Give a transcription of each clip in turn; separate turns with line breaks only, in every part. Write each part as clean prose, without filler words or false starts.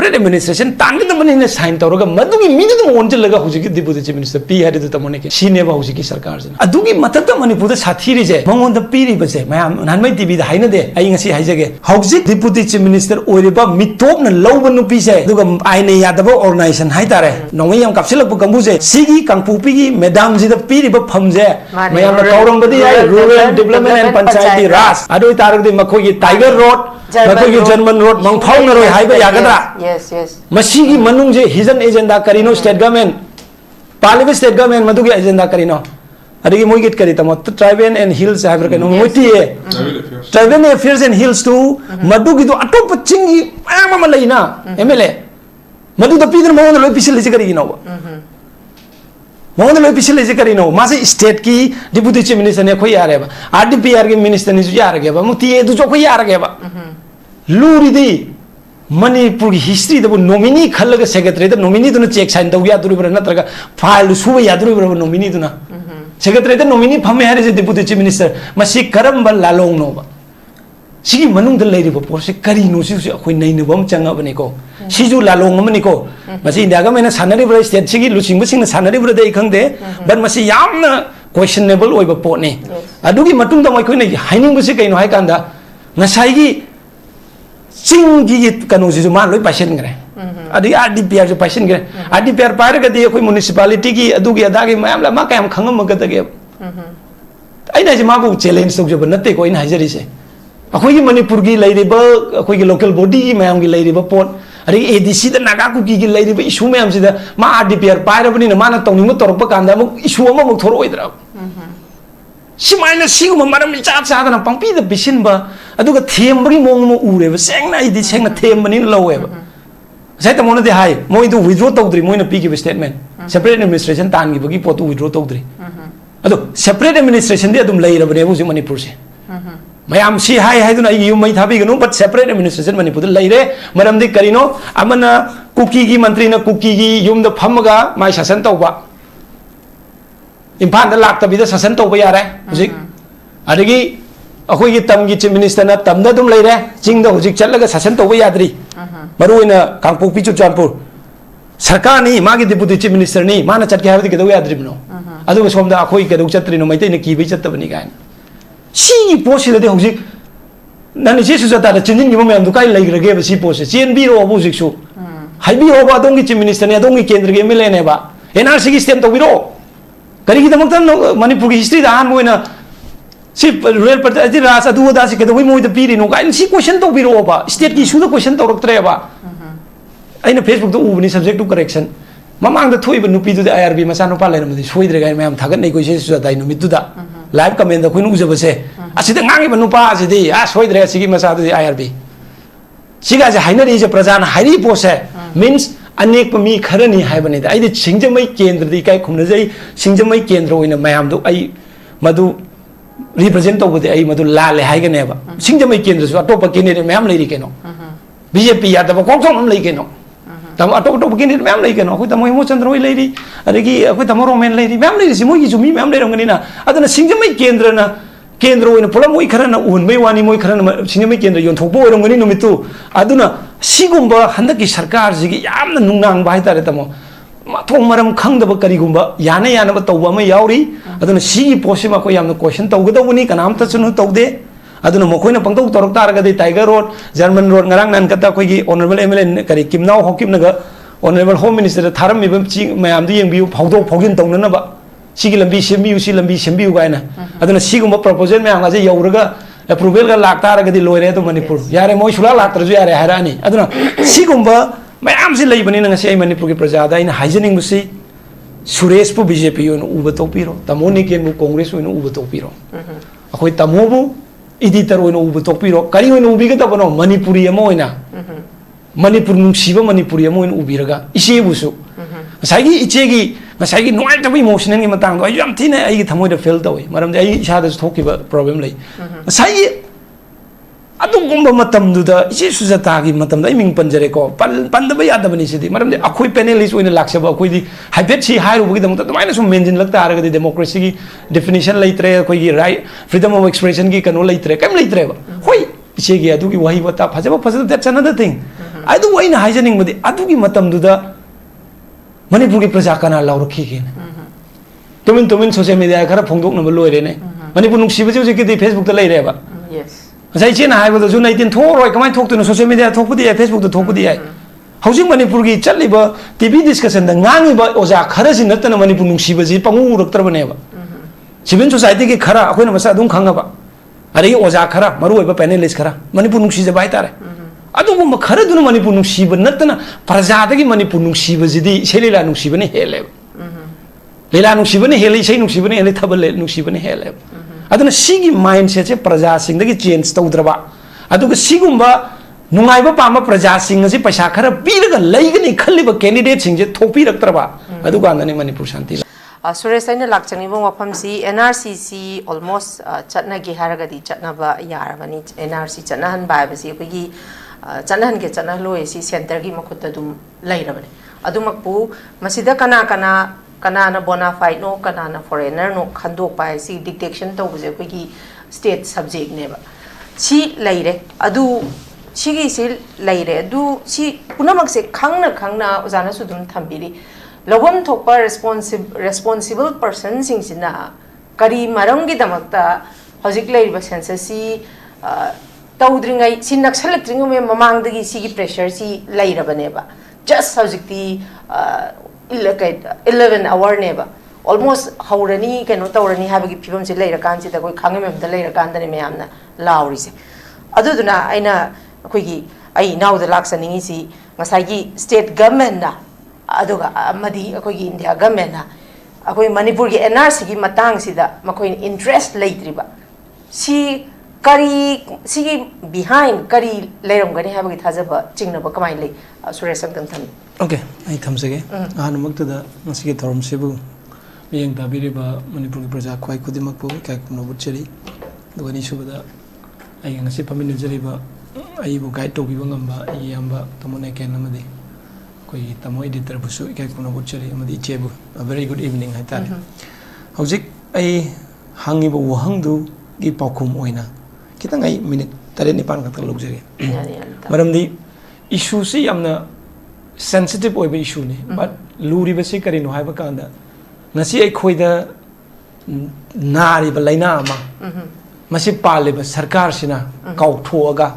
separate administration tangin the money sign toroga madugi minimum onje laga hujiki deputy chief minister p had to tamone ke sine ba hujiki sarkar jana adugi matata manipur da sathiri je mangon da piri base mayam nanmai tv da haina de ai ngasi haijage hujik deputy chief minister oiriba mitop na lawba nupi se duga aine yadaba organization hai tare nongi yam kapsilak bu kambu je sigi kangpupi gi madam ji da piri ba phamje mayam na kaurang badi ai rural development and panchayati raj adoi taragdi makhoi gi tiger road makhoi German road mangphau na roi haiba yagadra
yes
masigi manung je hidden agenda karino state government parliament state government madugi agenda karino adigi moi git kari tamo tribal and hills have kano moiti tribal affairs and hills to madugi do atop chingi ama leina mla madu da pidra mo loi pisil je kari no mo loi pisil je kari no mase state ki deputy chief minister ne khoi yare ba rdpr ki minister ni ju yare ba muti e du jo khoi yare ba luri di Manipur history the nominee khalaga secretary the nominee to check sign the ya duri na traga file su ya duri nominee to na secretary the nominee phame hari je deputy chief minister masi karamba lalong no ba sigi manung the lady po se kari no si khoi nei ne bam changa bani ko si ju lalong amani ko masi india ga mena sanari bra state sigi luching bu sing na sanari bra dei khang de but masi yamna questionable oi ba po ne adugi matung da moi khoi nei haining bu se kai no hai kanda ngasai gi Singi kanu si cuma loi pasien kere, adi RDPR jo pasien kere, RDPR payar kati aku municipality ki adu ki ada ki mayam lama kaya khangam magata ke, aina si maku challenge tok jo benate ko ina hajari se, aku ki Manipur ki lay riba, aku ki local body ki mayam ki lay riba pon, adi ADC da naga ku ki lay riba isu mayam si da, ma RDPR payar apa ni nama na tong ni mo torok pa kanda mo isu ama mo thoro idra. Si mana si ko mamara mi chat sa na pangpi da bisin ba aduga them bagi mong mo ure ba seng na idi seng na them mani lawe ba sai ta mona de hai mo itu withdraw tawdri mo na pi ki statement separate administration tan gi bagi potu withdraw tawdri adu separate administration de adum lai ra bane bu Manipur se mayam si hai hai duna yu mai thabi gnu but separate administration Manipur de lai re maram de karino amana kuki gi mantri na kuki gi yum da phamaga mai sasan tawba Impan da lak tabi da sasan tawba yare hujik adagi akhoi gi tam gi chief minister na tam da dum lai re jing da hujik chatlaga sasan tawba yadri maruina kangpok pi chuchanpur sarkar ni magi deputy chief minister ni mana chat ke hardi ke do yadri bno adu som da akhoi ke do chatri no maitai na ki bi chattabani gain si posi da de hujik nan si su jata da chinjin gi mo yam du kai lai rage ba si posi cnb ro bu hujik su hai bi ro ba dong gi chief minister ni dong gi kendra ge mle ne ba nrc gi stem to bi ro kari ki damak tan Manipur ki history da han moina si real party rasa du da si ke do moi da piri no gain si question to biro ba state ki issue da question to raktre ba aina Facebook to ubni subject to correction mamang da thoi ba nupi du da IRB masa no pa lai na soidre gai mayam thagat nei ko se su da no mitu da live comment da khoinu ujaba se asida ngangi ba nupa asidi soidre sigi masa du IRB siga je haina ri je prajana hari pose means अनेक मी खरनी है बने दा आई सिंजमई केंद्र दी काय खुमन जई सिंजमई केंद्र ओइना मयाम दो आई मधु represent तो बदे आई मधु लाले हाय गने बा सिंजमई केंद्र सु अटोप केंद्र मयाम लेरी केनो बीजेपी या तब कोक सोम लेई केनो तम अटोप केंद्र मयाम लेई केनो अखोय तमो हिमो चंद्र ओइ लेरी अदगी अखोय तमो रोमेन लेरी मयाम लेरी सिमो gi jumi मयाम लेरंगनी ना अदना सिंजमई केंद्र ना केंद्र ओइना पुलम ओइ खरना उनबै वानी मोइ खरना सिंजमई केंद्र योन थोकबो ओरंगनी नुमितु अदुना सिगुम्बा हंदकी सरकार जिगी यामना नुंगनांग बाय तारे तमो माथों मरम खंगदब करिगुम्बा याना याना तौबा अमा यावरी अदुना सिगी पोसिमा को यामना क्वेश्चन तौगदबनी कनामता सुनु तौदे अदुना मखोइना पंगतौ तोरक तारगदे tiger road German road ngarang nan kata खोगी ऑनरेबल एमएलए करी किमनाव होकिमनगा ऑनरेबल होम मिनिस्टर थारमिबम ची मयाम दु यंबियु फावदो फावगिन तौननबा सिगी लंबी सेमबियु सी लंबी सेमबियु गायना अदुना सिगुम्बा प्रपोजल मयाम गाजे यौरगा अप्रूवल का लाख तारगदी लोरे तो मणिपुर यारे मोय सुला लात्रजु यारे हारानी अदुना सिगुम्बा मयाम से लैबनी नंगसे आई मणिपुर की प्रजादा इन हाइजनिंग बुसी सुरेश पु बीजेपी ओन उब तोपिरो तमोनि के मु कांग्रेस ओन उब तोपिरो अखोय तमोबु एडिटर ओन उब तोपिरो करी ओन उबिगा तबनो मणिपुरी अमा ओइना मणिपुर नुसिबा मणिपुरी अमा ओन उबिरगा इसेबुसु साइगी इचेगी साइगी नोय तब इमोशनल की मतंग दो याम थिने आई थमोय द फेल तोय मरम दे आई इसादा थोकिबा प्रॉब्लम लई साइगी अदुगुम्बा मतम दुदा इसे सुजता की मतम द मिंग पंजरे को पंदबा यादबनी सिदि मरम दे अखोय पैनलिस्ट ओइना लाक्सबा अखोय दि हाइबेट सी हाइरुबगी दम तमाइना सु मेंजन लगता आरगदि डेमोक्रेसी की डेफिनेशन लैत्रे अखोय की राइट फ्रीडम ऑफ एक्सप्रेशन की कनो लैत्रे कम लैत्रे होय इसे की अदुगी वही बता फजबा फजदा that's another thing adu waina haijaning madi adugi matam duda Manipur ki praja kana lauraki ke tumin social media khara phongdok na loire ne Manipur nung siba je ki Facebook ta lai re ba
yes
sai chena hai ba ju nai tin thoroi kamai thok tu social media thok pudi Facebook ta thok pudi ai housing Manipur ki chali ba TV discussion da ngangi ba oja khara sin natana Manipur nung siba ji pangu rak tar bane ba civil society ki khara akhoi na masa dum khanga ba ari oja khara maru ba panelist khara Manipur nung si ba tare adugum khara dun Manipur nung siba natana praja da ki Manipur nung siba ji di selila nung siba ne hele Leila nung siba ne hele sei nung siba ne hele thabal nung siba ne hele aduna sigi mindset se praja sing da ki change tawdraba aduga sigumba nungai ba pama praja sing ji paisa khara piraga leigani khalliba candidate sing je thopi raktraba aduga andani Manipur shanti
Suresh aina lakchani bong wafam si NRCC almost chatna gi haraga di chatna ba yarabani NRC chatna han ba ba si gi chatna han ge chatna loi si center gi makutta dum lairabani adumakpu masida kana na bona fide no kana na foreigner no khandok pa si dictation to buje gi state subject ne ba si laire adu sigi sil laire adu si punamak se khangna ojana su dum thambiri Logam thokpa responsible person singsina kari marangi damakta hojik laiba census si tawdringai si naksalakdringa me mamangdagi sigi pressure si lairabaneba just hojikti 11 hour neba almost haurani keno tawrani habagi phibam si laira kansi da koi khangem da laira kandani me amna lauri se aduduna aina koigi ai now the laksaningi si ngasai state government na aduga amadi akoi India government na akoi Manipur gi NRC gi matang sida makoi interest leitriba si kari si behind kari leiram gani habagi thajaba chingna ba kamai lei Suresh sang tham
okay ai thamsage anumakta da ngasigi thorum sebu miyang tabiriba Manipur gi praja khwai khudimak pu kai kuno butcheri dogani subada ai ngasi pamin jeriba ai bu guide to biba ngamba ai amba tamone ken amadi koi tamo editor busu kai kuno butcheri amadi chebu a very good evening hai tar hojik ai hangi bu wahangdu gi pakhum oina kitang ai minute tare ni pan ka logjege maramdi issue si amna sensitive oiba issue ne but luri basi kari no haiba kanda ngasi ai khoida nari ba laina ama masi pale ba sarkar sina kau thoaga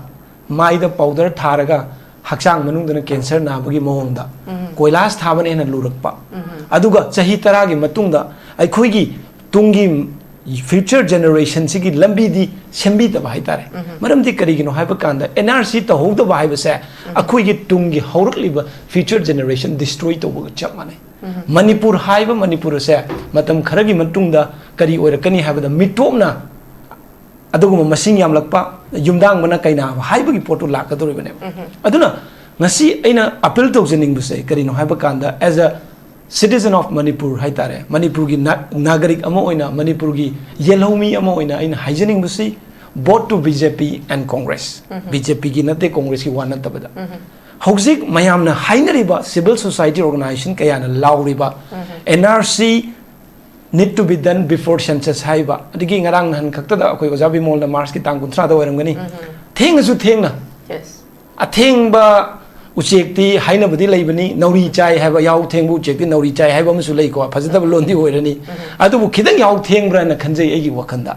maida powder tharaga hakchang manung dana cancer na bagi mohongda koilas thabane na lurakpa aduga chahi tara gi matungda ai khoigi tungi future generation sigi lambi di sembi ta bai tare maram di kari gino haiba kanda NRC ta howda bai ba se akhui gi tungi haurak liba future generation destroy to bu chap mane Manipur haiba Manipur se matam kharagi matungda kari oirakani haiba da mitopna aduguma masing yam lakpa yumdang mana kaina haiba gi portu lakadori bane aduna ngasi aina appeal to jening bu se kari no haiba kanda as a citizen of Manipur hai tare Manipur gi nagarik ama oina Manipur gi yelhomi ama oina aina haijening bu se vote to BJP and Congress BJP gi nate Congress gi wan tabada hojik mayamna hainariba civil society organization kayana lauriba NRC need to be done before census haiba adigi ngarang han khakta da koi ojabi mol na mars ki tang 13 da oiramgani thengsu thengna
yes
a thengba uchekti haina budi leibani nauri chai haiba yaw thengbu uchekti nauri chai haiba musu lei ko phajada londi oirani adu bu khidang yaw thengbra na khanjai egi wakhanda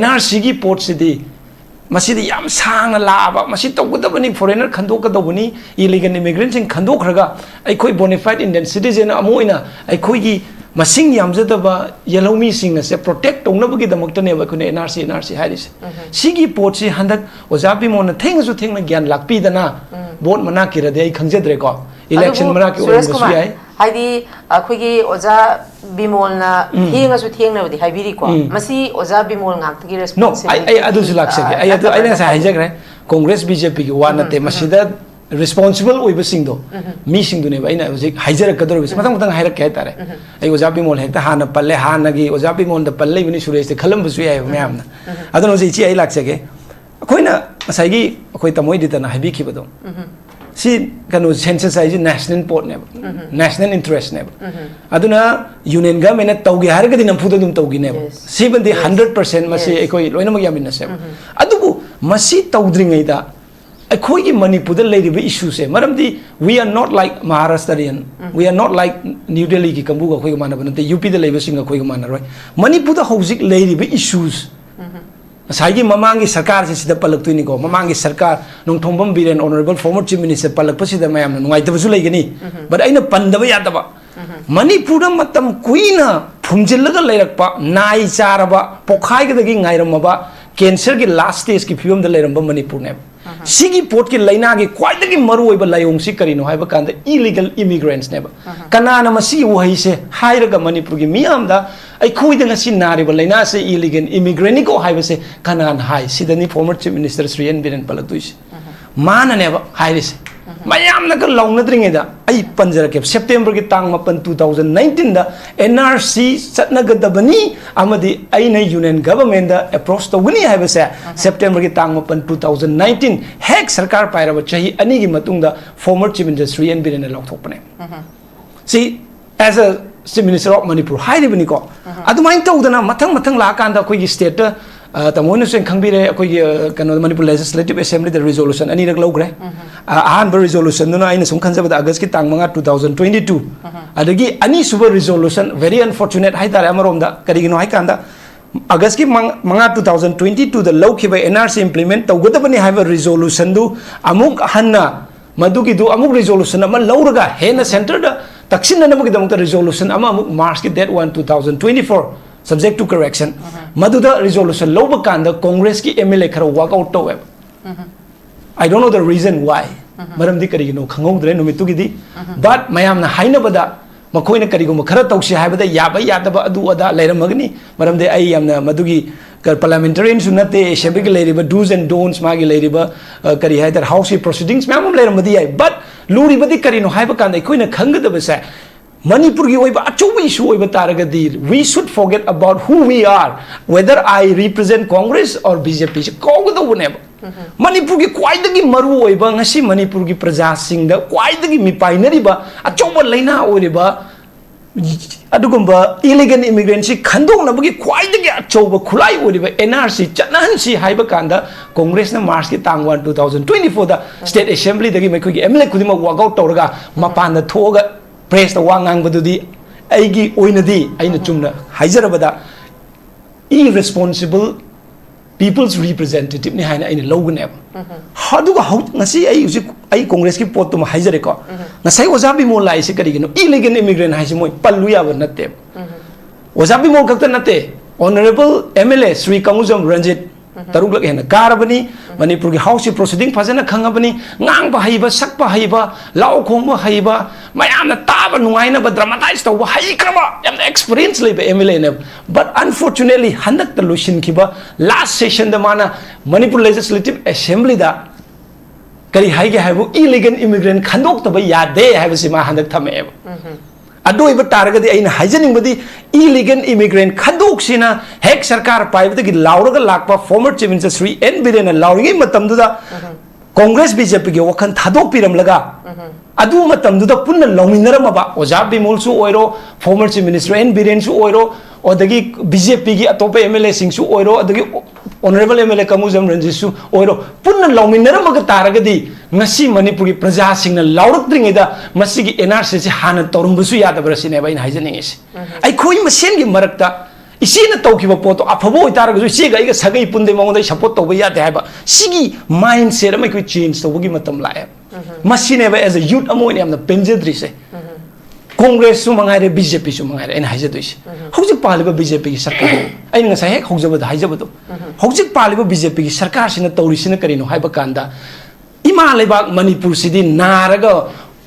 NRC gi port sidi masidi yam sang laba masi togudabani foreigner khandokadobani illegal immigrants sing khandokhraga ai khoi bona fide Indian citizen amoina ai khoi gi masing yamjadaba yellomi sing se protect tongnabagi damakta ne ba khune NRC hairis sigi port si handak ojabi mon thengsu thengna gyan lakpi dana vote mana kirade ai khangjadre ko election mana ki osu ai
haidi akhoi oja bimol na thengasu thengna budi haibiri ko masi oja bimol ngak gi responsibility
no ai adu sulak ai adu ai na sa haijagre Congress BJP gi wana te masida responsible oiba singdo mi singdo ne ba ina hojik haijara kador bis matang matang hairak kai tare ai ojabi mol hekta hana palle hana gi ojabi mol da palle bini Suresh te khalam bu sui ai mayamna adon hojik chi ai laksage akoina asai gi akoi tamoi ditana habi khibado si kanu census ai national port ne national interest ne aduna union government tawgi harga dinam fuda dum tawgi ne si bandi 100% masi akoi loina mag yamin na se adubu masi tawdringai da अखोई मणिपुर लेरिबे issue से मरमदी we are not like Maharashtrian we are not like New Delhi की कंबू अखोई मानब नते UP the लेबे सिंग अखोई मानरोय मणिपुर हौजिक लेरिबे इशूज साइगी ममांगी सरकार से सिदा पलक्तुनी को ममांगी सरकार Nongthombam Biren honourable former chief minister पलक्पसिदा मयाम नुंगाइतबसु लेगनी बट अइना पंदबा यादबा मणिपुर मतम कुइना फुमजिलगा लेरकपा नाई चारबा पोखाइगदगी ngairamaबा कैंसर की लास्ट स्टेज की फिल्म द लेरंबा मणिपुर ने सिगी पोर्ट की लाइना की क्वाइदगी मरुओइबा लायोंग सि करिनो हाइबा कांदा इलीगल इमिग्रेंट्स ने कनाना मसी वही से हाइरगा मणिपुर की मियामदा अखोइदा ngasi नारिबा लाइना से इलीगल इमिग्रेंट को हाइबा से कनान हाइ सिदनी former chief minister Shri N Biren पलक्तुइस माननेबा हाइरिस मयामना का लौनद्रिङेदा आई पंजरके सेप्टेम्बर की तांग मपन 2019 दा एनआरसी सतनगदबनी अमदी आइना यूनियन गवर्नमेंट दा अप्रोच तौगनी हाइबसे सेप्टेम्बर की तांग मपन 2019 हेक सरकार पाइरब चाही अनी की मतुंगदा former chief minister Shri N Biren लौथोकपने सी as a chief minister of Manipur हाइरिबनी को अदुमाइन तौदना मथंग मथंग लाकांदा कोई स्टेट तमोन से खंगबीरे अखोई कनो मणिपुर लेजिस्लेटिव असेंबली द रिजोल्यूशन अनीरक लौग्रे अहानब रिजोल्यूशन दुना आइना सुम खंजबद अगस्त की तांग मंगा 2022 अदगी अनी सुब रिजोल्यूशन वेरी अनफॉर्चुनेट हाइतारे अमरोमदा करिगिनो हाइकांदा अगस्त की मंगा 2022 द लौखिबा एनआरसी इंप्लीमेंट तौगदबनी हाइबा रिजोल्यूशन दु अमुक हन्ना मदुगी दु अमुक रिजोल्यूशन अमा लौरगा हेना सेंटर द तक्सिननबगी दमक रिजोल्यूशन अमा अमुक मार्च की date 1 2024 subject to correction maduda resolution loba kanda congress ki mla khara walk out to I don't know the reason why maram di kari no khangodre numitu gi di but mayam na haina bada makhoi na kari go khara tausi haibada yaba yadaba adu ada leiramagni maram de ai yamna madugi parliamentarian sunate assembly ki leiriba do's and don'ts magi leiriba kari haidar house proceedings mayam leiramadi ai but luri badi kari no haiba kanda khoi na khangada sa Manipur की ओइबा अचौबा issue ओइबा तारगदी we should forget about who we are whether I represent Congress or BJP कौगदौबनेबा मणिपुर की क्वाइदगी मरु ओइबा ngasi Manipur की प्रजा सिंग the क्वाइदगी मिपाइनरिबा अचौबा लाइना ओइरिबा अदुगुम्बा illegal इमिग्रेंसी खंदोंनबगी क्वाइदगी अचौबा खुलाई ओइरिबा NRC चनहनसी हाइबा कांदा कांग्रेस ना मार्च की तांग 1 2024 दा स्टेट असेंबली दगी मैखोगी एमएलए खुदिमा वर्क आउट तौरगा मपान द थोगा प्रेस द वांगांग बदुदी आइगी ओइनदी आइना चुमना हाइजरबदा irresponsible people's representative ni haina aina logneब haduga ngasi ai usi ai congress ki pot tum haijare ko ngasai ojabi mo lai se kari gino illegal immigrant haisi moi pallu ya natte ojabi mo kakta natte honorable MLA Sri Kangujam Ranjit taruk hena karabani manipur ki house proceeding fazana khangabani ngang ba haiba sak ba haiba lao khong ba haiba mayamna taba nuaina ba dramatize to ba hai krama yamna experience lebe MLA ne but unfortunately handak the lution kiba last session da mana manipur legislative assembly da kari hai ge haibu illegal immigrant khandok to ba yade haiba sima handak thame अदोइब तारगदी आइन हाइजनिंग बदी illegal immigrant खदोक्सिना हेक सरकार पाइबदगी लाउरगा लाकपा former chief minister Shri N Biren लाउरिगी मतमदुदा कांग्रेस बीजेपी के वखन थादोक पिरमलगा अदु मतमदुदा पुन्न लौमिनरमबा ओजा बिमोलसु ओइरो former chief minister N Biren सु ओइरो ओदगी बीजेपी की अतोपे एमएलए सिंगसु ओइरो अदगी ऑनरेबल एमएलए कमुजम रंजिसु ओइरो पुन्न लौमिनरमगा तारगदी ngasi manipur ki praja singna laurukdringeida masigi NRC se hana torumbusu yadabrasine ba in haijaning is ai khoi masen gi marakta isina tawkiba poto afabo itaragu isi ga iga sagai punde mangondai support to ba yade haiba sigi mindset ma koi change to gi matam lae masine ba as a youth amoin amna penjedri se congress su mangaire BJP su mangaire in haijadoi hojik paliba BJP ki sarkar ai ngasai hek hojabada haijabado hojik paliba BJP ki sarkar sina taurisina karino haiba kanda इमा लेबाक मणिपुर सिदी नारगा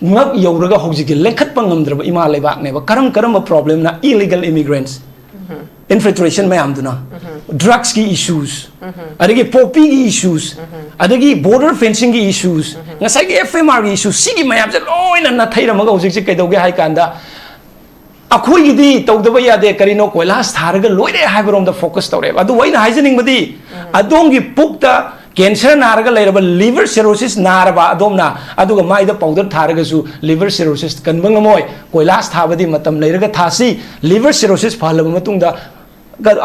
ngak yawraga hojiki lekhat pangamdraba ima lebak neba karam problem na illegal immigrants infiltration mayam duna drugs ki issues adagi poppy ki issues adagi border fencing ki issues ngasai ki FMR ki issues sigi mayam je loina na thairamaga hojik se kaidoge hai kanda akhoi gi di tawdaba yade karino koilas tharaga loire haibarom da focus tawre adu waina haijening badi adongi pukta cancer नारगा लेरबा liver cirrhosis नारबा अदोमना अदुगा माइदा powder थारगसु liver cirrhosis कनबंगमोय कोइलास थाबदी मतम लेरगा थासी लिवर सिरोसिस फालब मतुंगदा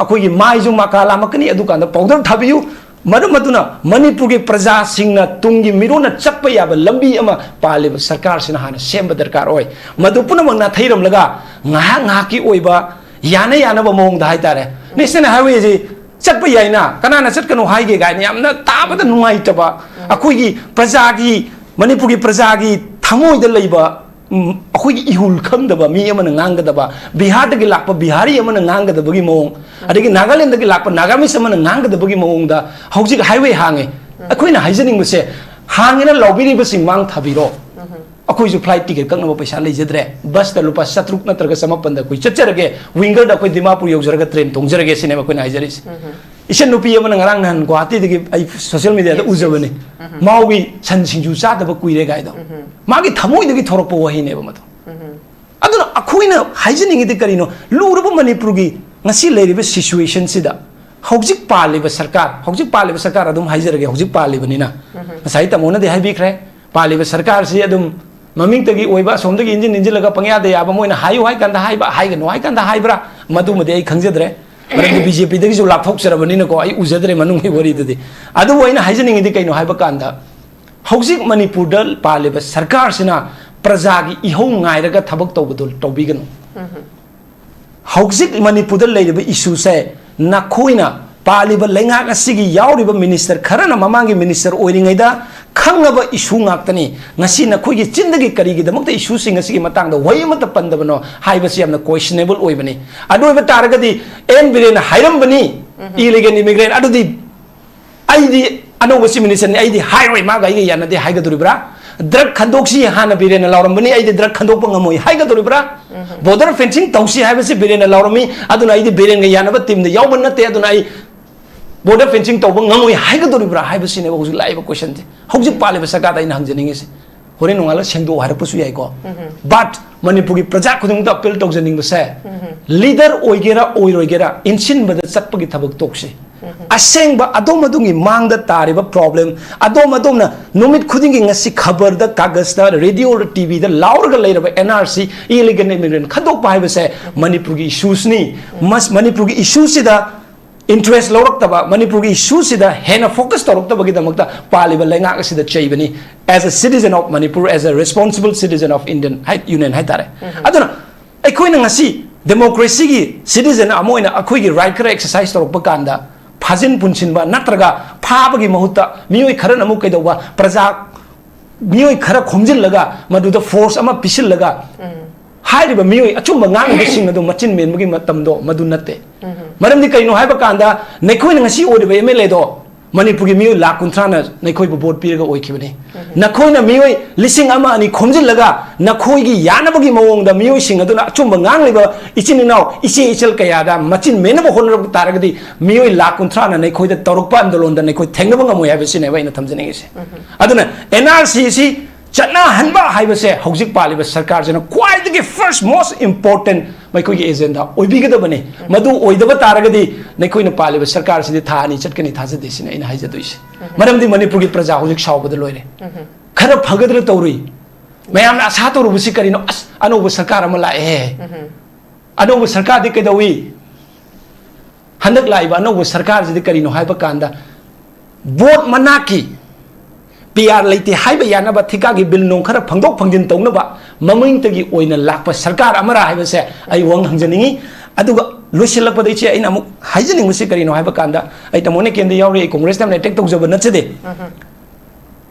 अखोगी माइजु मकाला मकनी अदुकांदा पाउडर थाबियु मधुना मणिपुर की प्रजा सिंह तुंगी मिरोना चप्प याब लंबी अमा पालिब सरकार सिना हाना सेम दरकार ओय मधु पुनमंगना थैरम लगा ngahak ngahaki oiba yana yana ba mong da haitare national highway ji chatpa yaina kanana chatkanu haige ga ni amna tabada nungai taba akoi gi praja gi manipur gi praja gi thangoi da leiba akoi gi ihul kham da ba mi amana ngang da ba bihar da gi lakpa bihari amana ngang da ba gi mong adagi nagaland da gi lakpa nagamis amana ngang da ba gi mong da hauji highway hange akoi na haijening base hangena lobiri ba singmang thabiro अखोई जो flight ticket कक्नब पैसा लेजद्रे बस the लुपा 7 नत्रग समपन the कोई चचरगे विंगर द कोई दिमापुर योजरग train तोंजरगे सिनेमा कोई नाइजरिस इसे नुपी अमन ngarang nan गुवाहाटी दगी आई सोशल मीडिया द उजबने माउगी सन सिंजु चादब कुइरे गाइदो मागी थमोइ दगी थोरप वहिने बमतो अदुना अखोइना हाइजनिंग दि करिनो लुरब मणिपुरगी ngasi लेरिबे सिचुएशन सिदा हौजिक पालिबे सरकार अदुम हाइजरगे हौजिक पालिबनिना ngasai tamona दि हाइबिख्रे पालिबे सरकार से अदुम ममिंग तगी ओइबा सोमदगी इंजिन लगा पंग्या दे याबा मोइना हायु हाय कंदा हायबा हायगनो हाय कंदा हायब्रा मदु मदे आई खंगजद्रे मरंग बीजेपी दगी जो लाथोक सरबनिना को आई उजद्रे मनुंग ही वरी ददि अदु ओइना हाइजनिंग दि कइनो हायबा कांदा हौजिक मणिपुर दल पालिबे सरकार सिना प्रजा की इहो ngairaga thabak tawbudul tawbigano हौजिक Manipur दल लेरिबे इशू से नखोइना पालिबा लेंगाक असिगी यावरिबा मिनिस्टर खरना ममांगी मिनिस्टर ओइरिङैदा खंगबा इशू ngaktani ngasi नखोइगी चिन्दगी करिगी दमकता इशू सिंग असिगी मतंगदा वयमत पंदबनो हाइबसि यामना क्वेश्चनेबल ओइबनी अदोइबा तारगदी एन बिरेन हाइरमबनी इलीगल इमिग्रेंट अदुदी आइदी अनोबसि मिनिस्टर नि आइदी हाइरोइ मागा इगे यानदे हाइगदुरिब्रा ड्रग खंदोक्सी हाना बिरेन लावरमबनी आइदी ड्रग खंदोक पंगमोइ हाइगदुरिब्रा बॉर्डर फेंसिंग तौसी हाइबसि बिरेन लावरमी अदुना आइदी बिरेन गे यानबा टीम दे यावबन नते अदुना आई border fencing tawba ngamoi haigdoribra haibasine hauji laiba question je hauji paliba sakada ina hangjaningi se hore nongala sengdo harapasu yai ko but manipur gi praja khudung da appeal tawjaning se leader oigera oiroigera insin bada chapagi thabak tokse aseng ba adom adungi mang da tariba problem adom na numit khudingi ngasi khabar da kagas da radio da tv da laurga leiraba nrc illegal immigrant khadok pa haibase manipur gi issues ni mas manipur gi issues da interest lorokta manipur gi issue sida hena focus torokta bagi damakta paliba lenga sida chaibani as a citizen of manipur as a responsible citizen of indian union haitare aduna aikoina ngasi democracy gi citizen amoina akoi gi right kara exercise torokpa kanda phajin punsinba natraga phabagi mahuta mioi khara namu kaidoba praja mioi khara khomjil laga maduda force ama pisil laga हाइरिबा मियोय अचुंबा ngang adu machin menbagi matamdo madu natte maramdi kaino haiba kanda nekhoina ngasi odiba MLA do manipur gi miyoy lakh 13 na nekhoi bo vote piraga oikibani nakhoina miyoy lising ama ani khomjil laga nakhoi gi yanabagi mawong da miyoy sing aduna achumba ngang liba ichin inaw ise ichal kaya da machin menaba honor taragadi miyoy lakh 13 na nekhoi da torokpa andolon da nekhoi thengnaba ngamoi habisine ba ina thamjane gise aduna NRCC चना हनबा हाइबसे हौजिक पालिबा सरकार जना क्वाइदगी first most important मैखोगी agenda ओइबिगदबने मदु ओइदबा तारगदी नैखोइना पालिबा सरकार सिदि थानी चटकनी थाजदेसिना इन हाइजदोइसे मरमदि मणिपुर की प्रजा हौजिक सावबद लोइरे खर फगदर तौरुइ मयाम आशा तौरुबसि करिनो अस अनोब सरकार अमा लाए अनोब सरकार दि कैदौइ हंदक लाइबा अनोब सरकार सिदि करिनो हाइबा कांदा वोट मनाकी PR लेते हाइबा यानबा थिकागी बिल नों खरा फंगदोक फंजिन तौनबा ममिंग तगी ओइना लाकपा सरकार अमरा हाइबसे आई वंग हंजनिंगी अदुगा लोसिलकपदै चे आइना अमुक हाइजनिंग मुसे करिनो हाइबा कांदा आई तमोने केंदे यावरे कांग्रेस तमने टेक तौजबा नचदे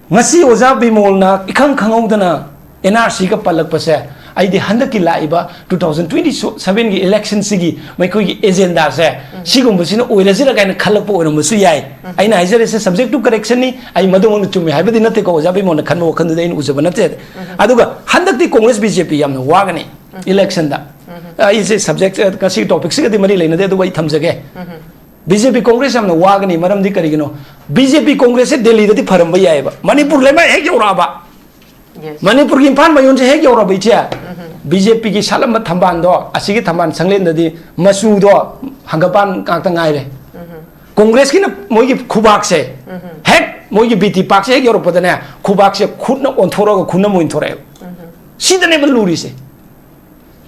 ngasi oja bimolna ikhang khangौदना NRC का पलकपसे आइदि हंदकी लाइबा 2027 की इलेक्शन सिगी मैखोगी एजेंडा से सिगुमबसिना ओइरजिरा गायना खलकपो ओइरमसु याय आइना हाइजरे से सब्जेक्ट टू करेक्शन नि आई मदोंग चुमे हाइबदि नते को ओजा बिमोन खनमो खंदे इन उजब नते अदुगा हंदकती कांग्रेस बीजेपी यामना वागने इलेक्शन दा इसे सब्जेक्ट कसी टॉपिक से गदि मरी लेना दे दुबई थमजगे बीजेपी कांग्रेस यामना वागने मरमदि करिगिनो बीजेपी कांग्रेस से दिल्ली दति फरमबा यायबा मणिपुर लेमा हेक योराबा मणिपुर की इम्फान मयून से हेक योराबा इचे बीजेपी की सालम थम्बान दो असिगी थम्बान संगलेन ददी मसू दो हंगपान कांगता ngaire कांग्रेस की न मोई की खुबाक से हेक मोई की बीटी पाक से हेक योरपदने खुबाक से खुदना ओंथोरगा खुदना मोइन थोरे सीदने बलूरी से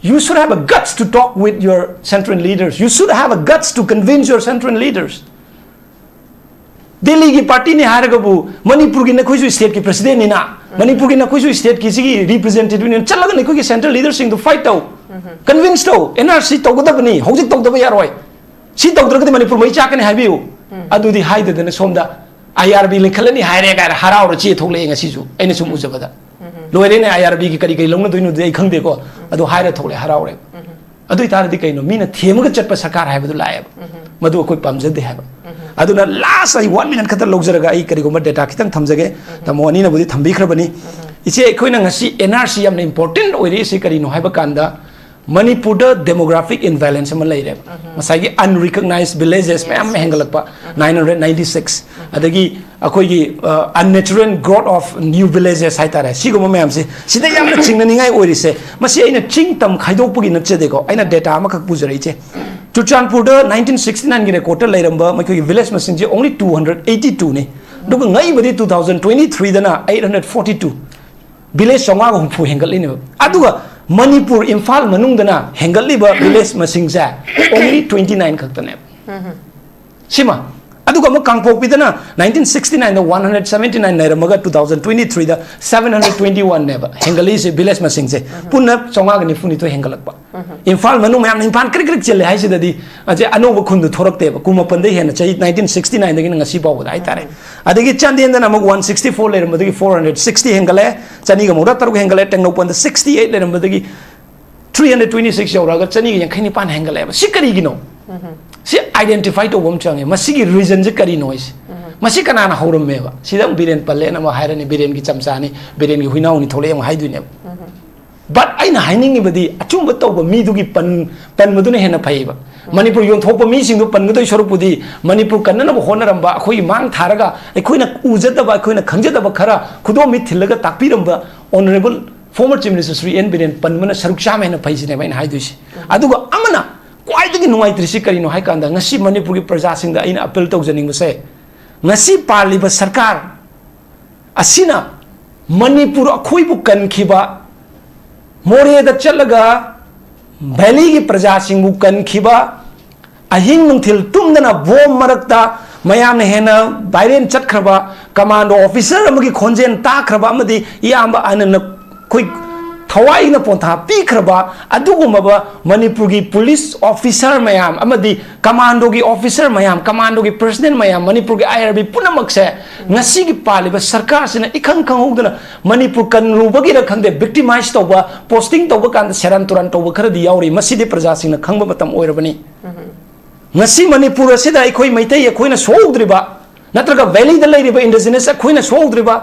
you should have a guts to talk with your central leaders you should have a guts to convince your central leaders Delhi की पार्टी ने हारगबु मणिपुर की नखोइसु स्टेट की प्रेसिडेंट निना मणिपुर की नखोइसु स्टेट की सिगी रिप्रेजेंटेटिव ने चलगा नखोइ की सेंट्रल लीडरशिप टू फाइट टौ कन्विंस टौ एनआरसी तौगदबनी हौजिक तौदब यारोय सी तौद्रगदि मणिपुर मै चाकने हाबिउ अदुदि हाइददने सोमदा आईआरबी लिंखलनी हायरे गार हराउर चे थोले ngasisu aina sum ujabada loire ne IRB की करी लौन दोइनु दे खंगदे को अदु हायरे थोले हराउरे अदु इतारदि कैनो मीना थेमगा चटप सरकार हायबदु लायब मदु कोइ पामजदे हायब अदुना लास्ट आई 1 मिनट खतर लौजरगा आई करिगुम डेटा खितंग थमजगे तमोनी नबुदि थंबिख्रबनी इसे अखोइना ngasi NRC यामना इंपोर्टेंट ओइरे से करिनो हायबा कांदा मणिपुर डेमोग्राफिक इनबैलेंस में लेरे मसाई अनरिकॉग्नाइज्ड विलेजेस में हम हेंगलपा 996 अदगी अखोई unnatural growth of new villages हाइतारे सिगुम मैम से सिदा यामना चिंगनिंगाई ओइरिसे मसी आइना चिंग तम खाइदोकपगी नचेदेको आइना डेटा अमखक पुजरैचे चुरचानपुर 1969 की रिकॉर्ड लेरंबा मखोई विलेज मसिंग जे ओनली 282 ने दुग ngai बदी 2023 दना 842 विलेज सोंगा हुफु हेंगलिने अदुगा मणिपुर इम्फाल मनुंगदना हेंगलिबा विलेज मसिंग जा ओनली 29 खक्तने सिमा अदुगा म कांगपोकपिदना 1969 द 179 नेरमगा 2023 द 721 नेबा हेंगली से विलेज मसिंग से पुनः सोंगा गनि फुनि तो हेंगलकपा इम्फाल मनु मैम इम्फाल क्रिक क्रिक चले हाइसे ददी अजे अनोब खुंदु थोरकतेबा कुमपन दे हेना चै 1969 दगिन ngasi बावदा हाइतारे अदगी चांदेन दना मग 164 लेरमदगी 460 हेंगले चनी गमोदा तरु हेंगले टेंगनोपन 68 लेरमदगी 326 यौरागा चनी यंखैनि पान हेंगले सिकरी गिनो सी आइडेंटिफाई तो बम चंगे मसिगी रीजन जे करी नोइस मसी कनाना हौरमेबा सिदम बिरेन पल्ले न हायरनि बिरेन की चमचानी बिरेन की हुइनाउनी थोले हम हाइदुने बट आइना हाइनिंग बदी अचुम तौब मीदुगी पन मदुने हेना फैबा मणिपुर योंथोप मीसिंग पनगदोय सरुपुदी मणिपुर कन्ननब होनरंबा अखोई मांग थारगा अखोइना उजदबा अखोइना खंजदबा खरा खुदो मी थिलगा ताकपिरंबा honourable former chief minister Shri N Biren पनमना सरुकशाम हेना फैसिने बाइन हाइदुसी अदुगा अमना क्वाइदगी नुंगाइत्रिसि करिनो हाइकांदा ngasi मणिपुर की प्रजासिंगदा आइना अपील तौजनिंगबसे ngasi पालिबा सरकार असिना मणिपुर अखोइबु कनखिबा मोरेदा चलगा वैली की प्रजासिंगबु कनखिबा अहिंग नुंथिल तुमदना बोम मरकता मयाम हेना बाइरेन चटखरबा कमांडो ऑफिसर अमगी खोंजेन ताखरबा अमदी इयाम्बा आनन कोई थवाइना पोंथा पीखरबा अदुगुमबा मणिपुर की पुलिस ऑफिसर मयाम अमदी कमांडो की ऑफिसर मयाम कमांडो की प्रेसिडेंट मयाम मणिपुर की आईआरबी पुनमक से ngasi की पालिबा सरकार सिना इखंग खंगौदना मणिपुर कनरुबगी र खंदे विक्टिमाइज तौबा पोस्टिंग तौबा कांद सेरान तुरान तौबा खरदी यावरी मसिदे प्रजासिंगना खंगबा मतम ओइरबनी ngasi मणिपुर असिदा अखोई मैतै अखोइना सोउद्रिबा नत्रगा वैली द लेरिबा इंडिजिनस अखोइना सोउद्रिबा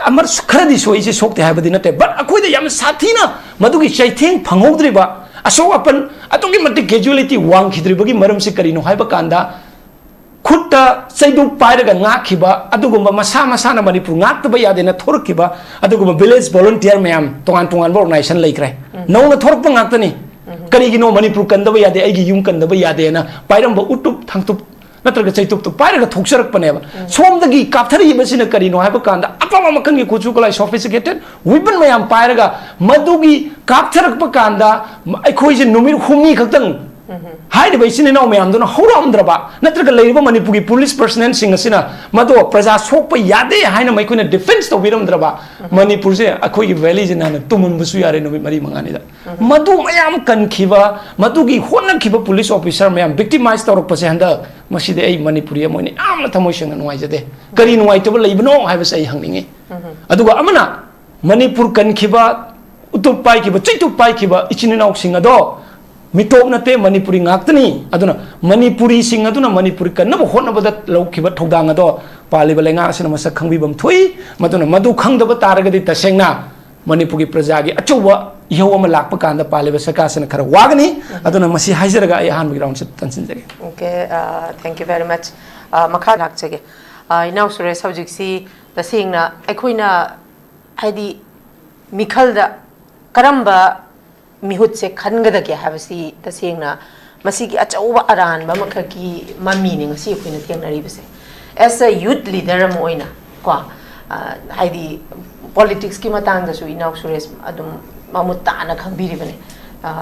अमर खरदी सोइसे सोक्ते हाबदी नते बट अखोइदा याम साथीना मदुगी चैथेंग फंगौद्रिबा असो अपन अतोगी मति कैजुअलिटी वांग खिद्रिबगी मरम से करिनो हाइबा कांदा खुट्टा सैदु पाइरगा ngaखिबा अदुगुम मसा मसाना मणिपुर ngaक्तबा यादेना थोरखिबा अदुगुम विलेज वॉलंटियर मैम तोंगान तोंगान ऑर्गेनाइजेशन लेख्रे नौना थोरकपा ngaक्तनी करिगिनो मणिपुर कंदबा यादे आइगी युम कंदबा यादेना पाइरंबा उटुप थांगतुप नत्रगा चैतुप तो पाइरगा थोकसरकपनेबा सोमदगी कापथरिबसिना करिनो हाइबा कांदा अपामा मखंगी कुचु कलाई सोफिस्टिकेटेड विपन मयाम पाइरगा मदुगी कापथरकपा कांदा अखोइसे नुमिर Homi खक्तंग hide बैसिने now ma'am हौरमद्रबा नत्रगा लेरिबा Manipur की पुलिस पर्सनल सिंग असिना मदो प्रजा सोकपा यादे हाइना मैखोइना डिफेंस तौबिरमद्रबा मणिपुर से अखोई वैली जे नाना तुमुनबसु यारे नुमि मरी मंगानिदा मदु मयाम कनखिबा मदुगी होनखिबा पुलिस ऑफिसर मयाम विक्टिमाइज तौरकपसे हंदा मसिदे आई मणिपुरी मोइने आमना थमोइसंग नुवाइजदे करी नुवाइतबा लेबनो हाइबसे आई हंगनिंगे अदुगा अमना मणिपुर कनखिबा उतुप पाइखिबा चैतुप पाइखिबा इचिनाउ सिंग अदो मिटोप नते Manipuri ngaktani aduna manipuri sing aduna manipuri kanna honnabada lawkhiba thogdang ado paliba lenga asina masak khangbibam thui maduna madu khangdaba taragadi tasengna manipur ki praja gi achowa ihau ama lakpa kanda paliba sakasana khara wagani aduna masi haijaraga ai han ground se tansinjage
okay thank you very much makha lakchage inau Suresh subject si tasengna aikoina haidi mikhalda karamba मिहुत से खनगदगे हाबसी तसेंगना मसीगी अचौबा अरानबा मखकी ममीने ngasi अखोइना थेंगनरिबसे एज अ यूथ लीडर अम ओइना को हाइदी पॉलिटिक्स की मतंग दसु इनाउ सुरेश अदुम मामुताना खंबिरिबने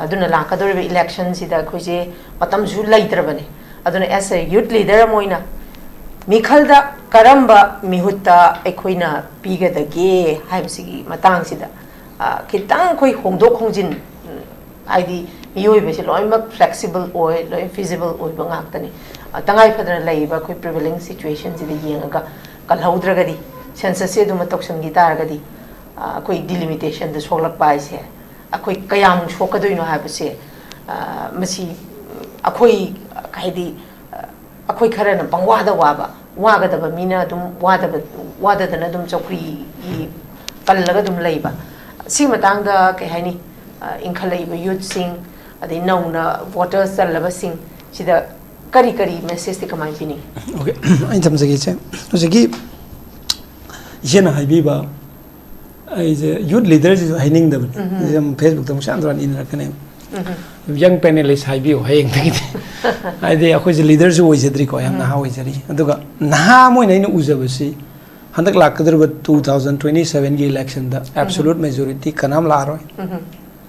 अदुना लाकदोरिबे इलेक्शन सिदा अखोइसे मतम जु लैत्रबने अदुना एज अ यूथ लीडर अम ओइना ꯃꯤꯈꯜꯗ ꯀꯔꯝꯕ ꯃꯤꯍꯨꯠꯇ ꯑꯩꯈꯣꯏꯅ ꯄꯤꯒꯗꯒꯦ ꯍꯥꯏꯕꯁꯤꯒꯤ ꯃꯇꯥꯡꯁꯤꯗ ꯈꯤꯇꯪ ꯑꯩꯈꯣꯏ ꯍꯣꯡꯗꯣꯛ ꯍꯣꯡꯖꯤꯟ ꯍꯥꯏꯗꯤ ꯃꯤꯑꯣꯏꯕꯁꯦ ꯂꯣꯏꯅꯃꯛ ꯐ꯭ꯂꯦꯛꯁꯤꯕꯜ ꯑꯣꯏ ꯂꯣꯏ ꯐꯤꯖꯤꯕꯜ ꯑꯣꯏꯕ ꯉꯥꯛꯇꯅꯤ ꯇꯉꯥꯏ ꯐꯗꯅ ꯂꯩꯔꯤꯕ ꯑꯩꯈꯣꯏ ꯄ꯭रिꯚꯦꯂꯤꯡ ꯁꯤꯆꯨꯋꯦꯁꯟꯁꯤꯗ ꯌꯦꯡꯉꯒ ꯀꯜꯍꯧꯗ꯭ꯔꯒꯗꯤ ꯁꯦꯟꯁꯁꯁꯦ ꯑꯗꯨꯃ ꯇꯧꯁꯟꯈꯤ ꯇꯥꯔꯒꯗꯤ ꯑꯩꯈꯣꯏ ꯗꯤꯂꯤꯃꯤꯇꯦꯁꯟꯗ ꯁꯣꯛꯂꯛꯄ ꯍꯥꯏꯁꯦ ꯑꯩꯈꯣꯏ ꯀꯌꯥꯃꯨꯛ ꯁꯣꯛꯀꯗꯣꯏꯅꯣ ꯍꯥꯏꯕꯁꯦ ꯃꯁꯤ ꯑꯩꯈꯣꯏ ꯍꯥꯏꯗꯤ ꯑꯩꯈꯣꯏ ꯈꯔꯅ ꯄꯪꯋꯥꯗ ꯋꯥꯕ ꯋꯥꯒꯗꯕ ꯃꯤꯅ ꯑꯗꯨꯝ ꯋꯥꯗꯗꯅ ꯑꯗꯨꯝ ꯆꯧꯀ꯭ꯔꯤꯒꯤ ꯀꯜꯂꯒ ꯑꯗꯨꯝ ꯂꯩꯕ ꯁꯤ ꯃꯇꯥꯡꯗ ꯀꯩ ꯍꯥꯏꯅꯤ ꯏꯟꯈꯠꯂꯛꯏꯕ ꯌꯨꯠꯁꯤꯡ ꯑꯗꯩ ꯅꯧꯅ ꯚꯣꯇꯔꯁ ꯆꯜꯂꯕꯁꯤꯡ ꯁꯤꯗ ꯀꯔꯤ ꯀꯔꯤ ꯃꯦꯁꯦꯖꯇꯤ ꯀꯃꯥꯏꯅ ꯄꯤꯅꯤ?
ꯑꯣꯀꯦ ꯑꯩꯅ ꯊꯝꯖꯒꯦꯁꯦ ꯍꯧꯖꯤꯛꯀꯤ ꯏꯆꯦꯅ ꯍꯥꯏꯕꯤꯕ ꯑꯩꯁꯦ ꯌꯨꯠ ꯂꯤꯗꯔꯁꯤꯁꯨ ꯍꯥꯏꯅꯤꯡꯗꯕꯅꯤ ꯐꯦꯁꯕꯨꯛꯇ ꯑꯃꯨꯛ ꯁꯥꯟꯗꯔꯥꯟ ꯏꯅꯔꯛꯀꯅꯦꯕ ꯌꯪ ꯄꯦꯅꯦꯂꯤꯁ ꯍꯥꯏꯕꯤꯌꯨ ꯍꯌꯦꯡꯗꯒꯤꯗꯤ ꯍꯥꯏꯗꯤ ꯑꯩꯈꯣꯏꯁꯦ ꯂꯤꯗꯔꯁꯨ ꯑꯣꯏꯖꯗ꯭ꯔꯤꯀꯣ ꯌꯥꯝ ꯅꯍꯥ ꯑꯣꯏꯖꯔꯤ ꯑꯗꯨꯒ ꯅꯍꯥ ꯑꯃ ꯑꯣꯏꯅ ꯑꯩꯅ ꯎꯖꯕꯁꯤ ꯍꯟꯗꯛ ꯂꯥꯛꯀꯗꯧꯔꯤꯕ 2027ꯒꯤ ꯏꯂꯦꯛꯁꯟꯗ ꯑꯦꯕꯁꯣꯂꯨꯠ ꯃꯦꯖꯣꯔꯤꯇꯤ ꯀꯅꯥꯝ ꯂꯥꯛꯑꯔꯣꯏ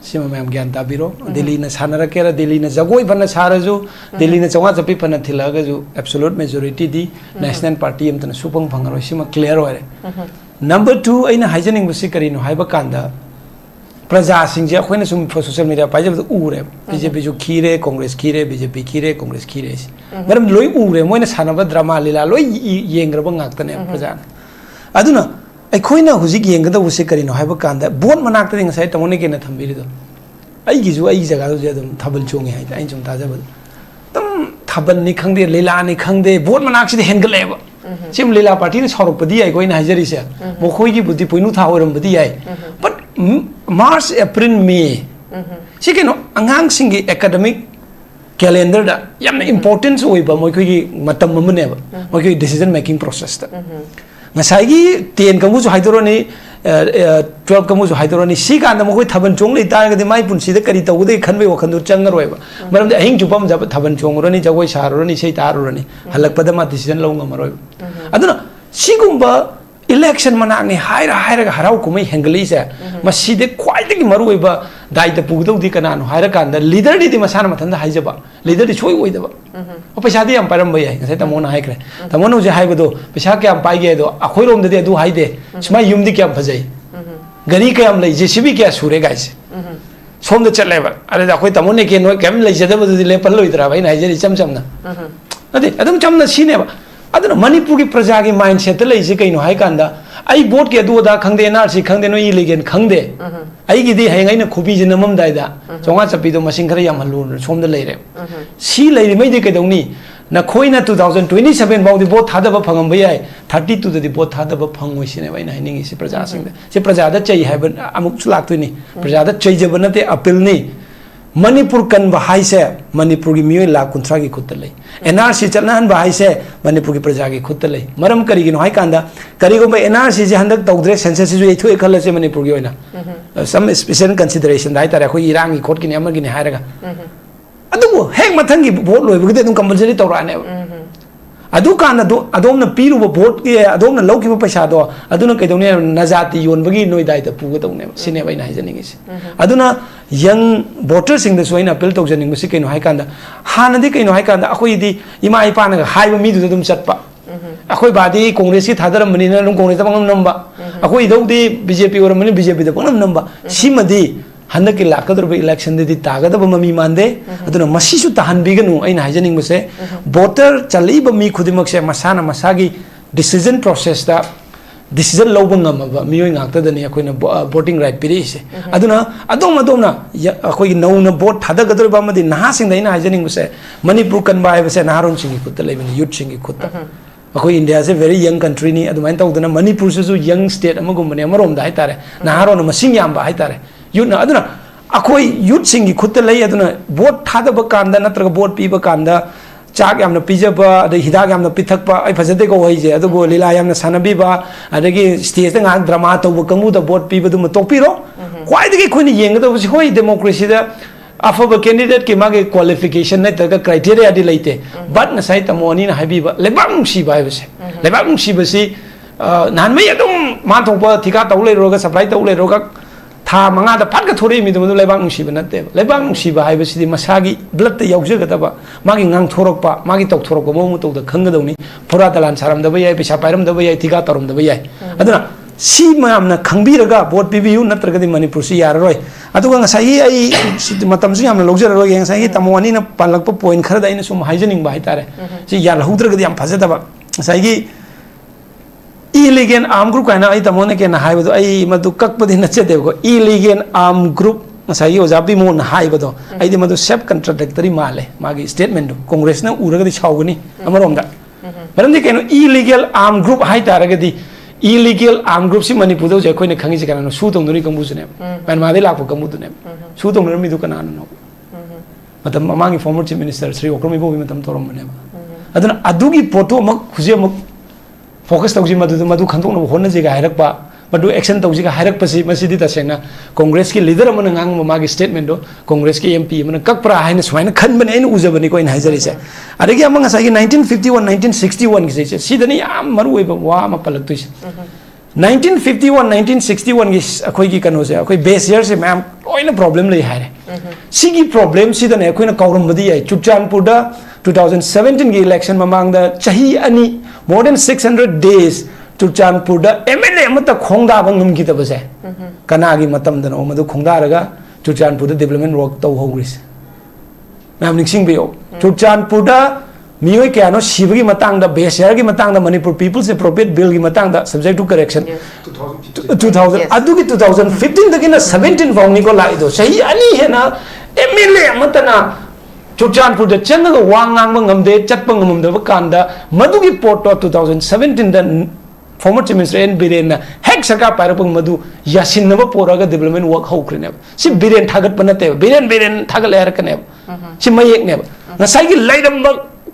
ꯁꯤꯃ ꯃꯌꯥꯝ ꯒ꯭ꯌꯥꯟ ꯇꯥꯕꯤꯔꯣ ꯗꯦꯜꯂꯤꯅ ꯁꯥꯟꯅꯔꯛꯀꯦꯔꯥ ꯗꯦꯜꯂꯤꯅ ꯖꯒꯣꯏ ꯐꯅ ꯁꯥꯔꯁꯨ ꯗꯦꯜꯂꯤꯅ ꯆꯥꯝꯃꯉꯥ ꯆꯞꯄꯤ ꯐꯅ ꯊꯤꯜꯂꯛꯑꯒꯁꯨ ꯑꯦꯕꯁꯣꯂꯨꯠ ꯃꯦꯖꯣꯔꯤꯇꯤꯗꯤ ꯅꯦꯁꯅꯦꯜ ꯄꯥꯔꯇꯤ ꯑꯃꯇꯅ ꯁꯨꯐꯪ ꯐꯪꯉꯔꯣꯏ ꯁꯤꯃ ꯀ꯭ꯂꯤꯌꯔ ꯑꯣꯏꯔꯦ ꯅꯝꯕꯔ 2 ꯑꯩꯅ ꯍꯥꯏꯖꯅꯤꯡꯕꯁꯤ ꯀꯔꯤꯅꯣ ꯍꯥꯏꯕ ꯀꯥꯟꯗ प्रजासिंजे अखोइना सुम सोशल मीडिया पाइजब उरे बीजेपी जो खीरे कांग्रेस खीरे बीजेपी खीरे कांग्रेस खीरे मरम लोई उरे मोइना सानबा ड्रामा लीला लोई येंग्रब ngakतने प्रजा अदुना अखोइना हुजिक येंगदबुसे करिनो हाइबा कांदा बोट मनाक्तदि ngसाइ तमोने केना थंबिरिदो अइगिजु अइ जगादो जे अदुम थाबल चोंगे हाइ आइ जुम ताजब तम थाबल नि खंगदे लीला नि खंगदे बोट मनाक्सिदि हेंगलेबा सिम लीला पार्टी ने सौरपदी आइ कोइना हाइजरिसे मोखोइगी बुद्धि पोइनु था ओरमबदी आइ बट मार्च अप्रैल मे सी कनो अंगांग सिंगी एकेडमिक कैलेंडर दा यामना इंपोर्टेंस ओइबा मोइखोइगी मतम ममनेबा मोइखोइ डिसीजन मेकिंग प्रोसेस दा ngसाइगी 10 कमुजु हाइदरोनी 12 कमुजु हाइदरोनी सी कांदा मोखोइ थाबन चोंग ले तारगदि माइ पुनसिदा करि तौगदे खनबे वखनदु चंगरोइबा मरमदे अहिंग जुपम जब थाबन चोंगरोनी जगोइ सारोनी sei तारोनी हलकपदा मा डिसीजन लौंगमरोइबा अदुना सिगुम्बा इलेक्शन मनाने हाइरा हाइरा हराउ कुमै हेंगली से मसीदे ख्वाइदगी मरुइबा दाइत पुगदौदि कनानो हाइरा कांदा लीडर दि मसाना मथंदा हाइजबा लीडर दि सोइ ओइदबा ओ पैसादि याम पारम बय ngसाइ तमोना हाइख्रे तमोनो जे हाइबदो पैसा क्याम पाइगे दो अखोइरोमददि अदु हाइदे स्माइ युमदि क्याम फजै गरी क्याम लै जेसीबी क्या सुरे गाइस सोमद चलेबा अरे अखोइ तमोने के नो क्याम लै जदबदि लेपल लोइद्रा भाइ नाइजरि चमचमना अदि अदुम चमना सिनेबा अदुना मणिपुर की प्रजा की माइंडसेट लैसे कइनो हाइ कांदा आई वोट के दुदा खंगदे एनआरसी खंगदे नो इलिगेन खंगदे आई गिदि हयंगाइना खुबी जे नमम दाइदा चोंगा चपीदो मसिंग खरा याम हलु सोमद लैरे सी लैरि मैदि कइदौनी नखोइना 2027 बाउदि वोट थादब फंगम याय 32 ददि वोट थादब फंगोइ सिने बाइना हाइनिंग सि प्रजा सिंग से प्रजा दा चै हाइब अमुक लाक्तोइनी प्रजा दा चै जब नते अपील नि मणिपुर कन हाइसे मणिपुर की मियोय लाख 50 की खुद लै एनआरसी चलनाहन हाइसे मणिपुर की प्रजा की खुद लै मरम करिगिनो हाइ कांदा करिगोम एनआरसी जे हंदक तौद्रे सेंसस जो एथु खलसे मणिपुर की ओइना सम स्पेशल कंसीडरेशन दाइ तारे खोइ इरांगी खोटकिनि अमगिनि हाइरगा अदुबो हेक मथंगी वोट लोइबगदे अदुम कंपलसरी तौराने अदु काना दो अदोमना पीरुबो वोट के अदोमना लौकिबो पैसा दो अदुना कइदौने नजाति योनबगी नोइ दाइता पुगदौने सिने बाइना हाइजनिंगिसि अदुना यंग वोटर सिंग द सोइना अपील तौजनिंग मसि कइनो हाइ कांदा हानदि कइनो हाइ कांदा अखोइदि इमा इपाना हाइबो मिदु दुम चटपा अखोइ बादि कांग्रेस की थादर मनिना नुम कांग्रेस बंगम नंबा अखोइ दौदि बीजेपी और मनि बीजेपी द बंगम नंबा सिमदि हंदक की लाकदरब इलेक्शन दि तागदब ममी मानदे अदुना मसिसु तहनबिगनु अइना हाइजनिंग मसे वोटर चलिब मी खुदिमक से मसाना मसागी डिसीजन प्रोसेस दा डिसीजन लौब ngमबा मियोय ngakतदनि अखोइना वोटिंग राइट पिरिसे अदुना अदोमना अखोइ नौना वोट थादगदरबा मदि नहासिंग दैना हाइजनिंग मसे मणिपुर कनबा हाइबसे नाहारोन सिंगी खुद लेबनि यूथ सिंगी खुद अखोइ इंडिया से वेरी यंग कंट्री नि अदुमाइन तौदना मणिपुर से यंग स्टेट अमगुमने अमरोम दा हाइतारे नाहारोन मसिंग यामबा हाइतारे यूथ अदुना अखोइ यूथ सिंगी खुद लै अदुना वोट थादब कांदा नत्रग वोट पीब कांदा चाक यामना पिजबा अद हिदाग यामना पिथकपा आई फजदे को होइजे अदुगो लीला यामना सानबीबा अदगी स्टेज दा ड्रामा तौब कंगु दा वोट पीबदु म तोपिरो क्वाइदगी खोइनि येंगदबसि होइ डेमोक्रेसी दा अफब कैंडिडेट के मागे क्वालिफिकेशन नतगा क्राइटेरिया दि लैते बट नसाइ तमोनी ना हाइबीबा लेबांग सिबा हाइबसे लेबांग सिबसि नानमै अदुम मा थोपा थिका तौले रोगा सप्लाई तौले रोगा था मंगादा फाटका थोरे मी दमदु लेबांग नुसीबा नते लेबांग नुसीबा हाइबसिदि मसागी ब्लड ते यौजगदबा मागी ngang थोरकपा मागी तौक थोरकपा मो मुतौदा खंगदौनी फोरा तलान सारमदबा याय पिसा पाइरमदबा याय थिगा तरमदबा याय अदुना सी मयामना खंगबिरगा vote पिबियु नत्रगदि Manipur C याररोय अदुगा ngasai ai matamsu yamna logjararoi ngasai tamwani na palakpa point khara daina sum haijening ba haitare si yar hudragadi yam phajadaba ngasai gi illegal arm group kana ai tamone ke na haibado ai madu kakpadi nachete ko illegal arm group ngasai ojabi mo na haibado ai di madu self contradictory male magi statement do congress na uragadi chawgani amaromda marandi keno illegal arm group haitaragadi illegal arm group si Manipur do je koine khangi kana no su tong doni kambu sune man ma de la ko kambu dune su tong mi du kana no matam amangi former chief minister Sri Okromi bo matam torom ne aduna adugi poto mak khuje mak focus tawji madu khantok no honna je ga hairak pa madu action tawji ga hairak pasi masidi ta sengna congress ki leader amana ngang magi statement do congress ki mp amana kakpra haina swaina khan bane ainu ujabani ko in haijari se adagi amanga sai 1951 1961 ki se sidani am maru oi ba wa ma palak tu 1951 1961 ki akoi ki kano se akoi base year se mam oina problem lai haire sigi problem sidane akoi na kauram badi ai Churchandpur da 2017 ki election mamang da chahi ani more than 600 days Churchandpur da MLA amata khongda bangum ki tabase kana gi matam da no madu khongda raga Churchandpur da development work taw hogris mam ningsing be Churchandpur da miyoi kya no shibagi matang da base gi matang da Manipur People's Appropriate Bill gi matang da subject to correction 2000 adu gi 2015 da gi na 17 vong ni ko lai do sahi ani he na MLA amata na Churchandpur da chenga wangang ngamde chatpa ngamde ba kanda madu gi port 2017 da former chief minister N Biren na hek sarkar pairapang madu yasin na ba poraga development work hokre ne si Biren thagat panate Biren thagal ler ka ne si mayek ne na sai gi laidam ba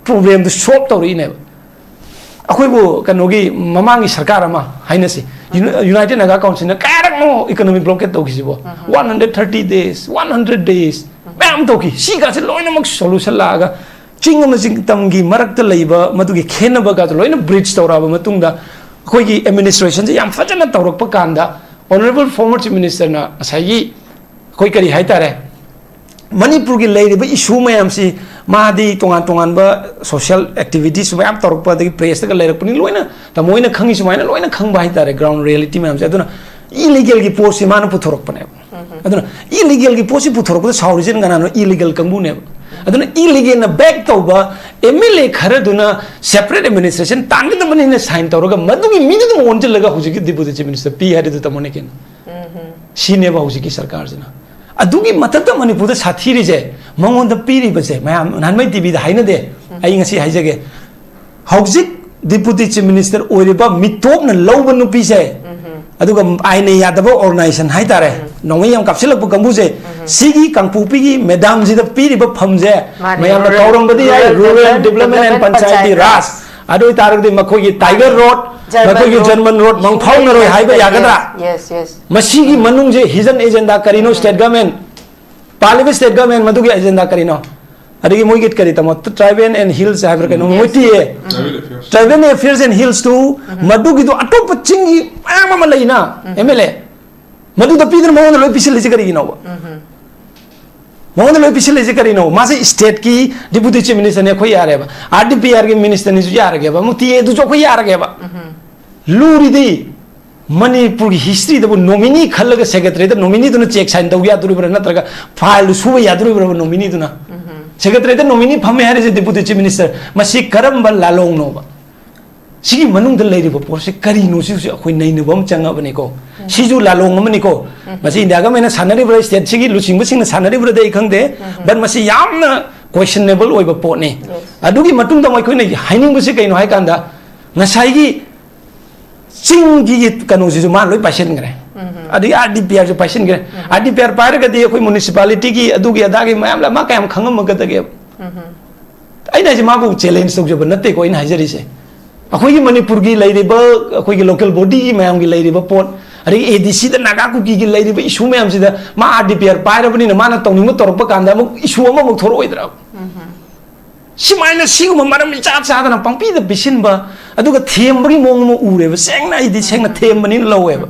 problem the shop tori ne akoi bu kanogi mamangi sarkar ama haina si United Naga Council na karak no economic blockade to kisibo 130 days 100 days ma'am to ki si ga se loina mak solution la ga ching ma jing tam gi marak ta leiba madu gi khena ba ga loina bridge tora ba matung da koi gi administration je yam fajana tawrak pa kanda honorable former chief minister na sai gi koi kari hai tare Manipur gi leiba issue mayam si ma di tongan ba social activities mayam tawrak pa de press ta leirak pani loina ta moina khangi sumaina loina khang ba hai tare ground reality mayam se aduna illegal gi post mana puthorak pa ne aduna illegal gi post puthorak pa saurijen gana no illegal kangbu ne aduna illegal na back tawba MLA khara duna separate administration tang da mani na sign tawraga madugi mi da onje laga huji ki deputy chief minister p hade da tamone ken sine ba huji ki sarkar jana adugi matak da Manipur da sathiri je mangon da piri ba je mayam nanmai tv da haina de ai ngasi haijage hauji deputy chief minister oiriba mitop na lawba nu pi je aduga aine yadaba organization haitare nongai yam kapsilak bu kambu je sigi kangpupi gi madam ji da piri ba phamje mayam na kauram badi ai rural development and panchayati raj adoi tarak de makoi gi tiger road makoi gi german road mangphau na roi haiba yagadra
yes
masigi manung je hidden agenda karino state government parliament state government madu gi agenda karino adigi moi git kari tamo tribal and hills haibra kano moiti e tribal affairs and hills to madu gi do atop chingi ama leina MLA madu da pidar mo na loi pisil le kari no mo na loi pisil le kari no ma se state ki deputy chief minister ne khoi yare ba RDPR ki minister ni ju yare ge ba muti e du jo khoi yare ge ba luri di Manipur ki history da nominee khallaga secretary da nominee duna check sign dau ya duri bra na traga file su ya duri bra nominee duna secretary da nominee phame hare je deputy chief minister masi karam ba lalong no ba sigi manung da leiri ba por se kari no si khoi nei no bam changa bani ko si ju lalong mani ko masi india ga mena sanari bra state sigi lusing sing na sanari bra dei khang de but masi yamna questionable oi ba po ne adugi matung da moi khoi nei haining bu se kai no hai kan da ngasai gi Singgi kanu si man loi pasien gre adi RDPR jo pasien gre RDPR pair ga di koi municipality ki adu gi ada gi mayam la ma kayam khangam ma ga da ge ai na ji ma ko challenge sok jo banate ko in hajari se akoi gi Manipur gi lai ba akoi gi local body gi mayam gi lai ba pot ari ADC da naga ku gi lai ba issue mayam si da ma RDPR pair ba ni na ma na tong ni mo tor pa kan da mo issue ma mo thoro oi dra si maina si ma maram cha cha da na pangpi da bisin ba aduga them bagi mong mo ure ba seng na idi seng na them bani lo we ba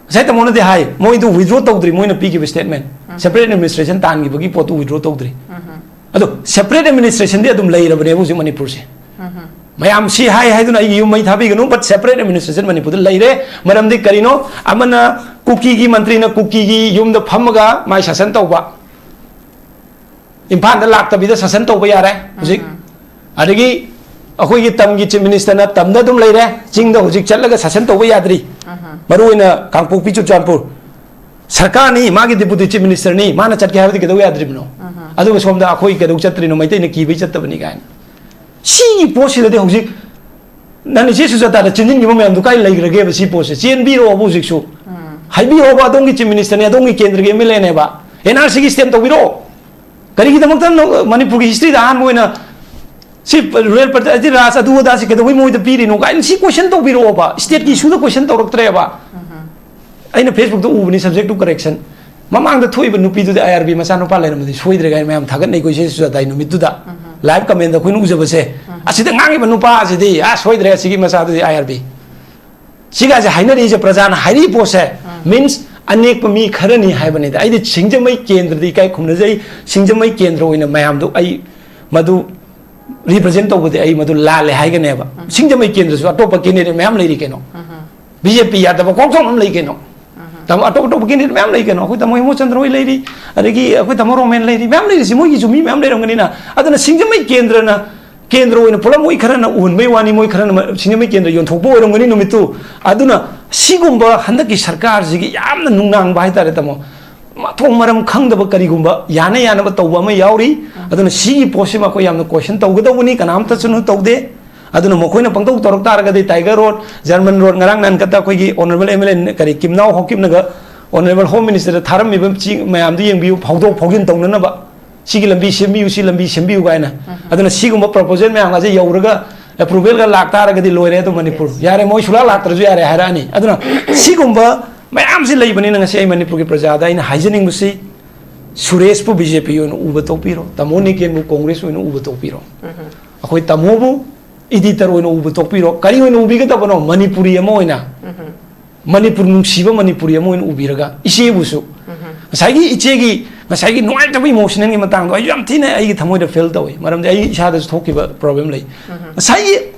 sai ta mona de hai moi du withdraw tawdri moi na pi ki statement separate administration tan gi bagi potu withdraw tawdri ado separate administration de adum lei rabane bu manipur se mayam si hai hai duna yu mai thabi gnu but separate administration manipur lei re maram de karino amana kuki gi mantri na kuki gi yum da phamaga mai sasan tawba impan da lak tabi da sasan tawba yare hujik adagi akoi gi tam gi chief minister na tam da dum lei re jing da hujik chalaga sasan tawba yadri maruina kangpok pi chuchanpur sarkar ni magi deputy chief minister ni mana chat ke habdi ke do yadribno adu somda akoi ke do chatrino mai te ne ki bi chatabani gain si posi de hojik nani se sujata da chinjin gi mem du kai leigrage ba si posi chen bi ro bu su hai bi ro ba dong gi chief minister ne dong gi kendra ge mele ne ba nrc gi stem to bi ro kari gi damang tan manipur gi history da han moina si real part ati ras adu da si ke do moi de piri no gain si question to bi ro ba state gi su da question to rok tre ba aina facebook to ubni subject to correction mamang da thoi ba nupi du da irb masa no pa le na soidre gai mayam thagat nei ko se su da numit du da live comment da khoinu ujaba se asida ngangi ba nupa asidi soidre asigi masa du irb siga je hainari je prajana hairi pose means anek mi kharani haibani da ai de singjamai kendra di kai khumna jai singjamai kendra oina mayam du ai madu represent to bode ai madu la le hai ga ne ba singjamai kendra su atopa candidate mayam leiri keno bjp ya da ko khom lei keno tam atop atop candidate mayam lei keno khoi tam mo chandra oi leiri adagi khoi tam romen leiri mayam leiri si moi gi jumi mayam leirong ni na adana singjamai kendra na kendra oina pulam moi kharana un mai wani moi kharana singjamai kendra yon thokbo orong ni numitu aduna sigumba handaki sarkar jigi yamna nungnang bai tare tamo mathong maram khangdaba karigumba yana yana ba tawba ma yauri aduna sigi posima ko yamna question tawgadawni kanam ta chunu tawde aduna mokoina pangtau torok taraga de tiger road german road ngarang nan kata koigi honorable mla kari kimnaw hokim naga honorable home minister tharam mibam chi mayam di yeng biu phawdok phawgin tawna ba sigi lambi sembiu si lambi sembiu gaina aduna sigumba proposal mayam ga je yauraga approval ga lak taraga di loire to manipur yare moi sula lak tarju yare harani aduna sigumba mayam si lei bani na ngasi manipur ki prajada ina hygienic musi suresh pu bjp yo uba topiro tamoni ke mu congress yo uba topiro akoi tamobu editor oina uba topiro kari oina ubi ga tabano manipuri amo oina manipur nungsiba manipuri amo oina ubiraga ise busu ngasai gi ngasai noi ta emotional gi matang do ai yam thine ai gi thamoi da fail tawai maram de ai isa da thokiba problem lei ngasai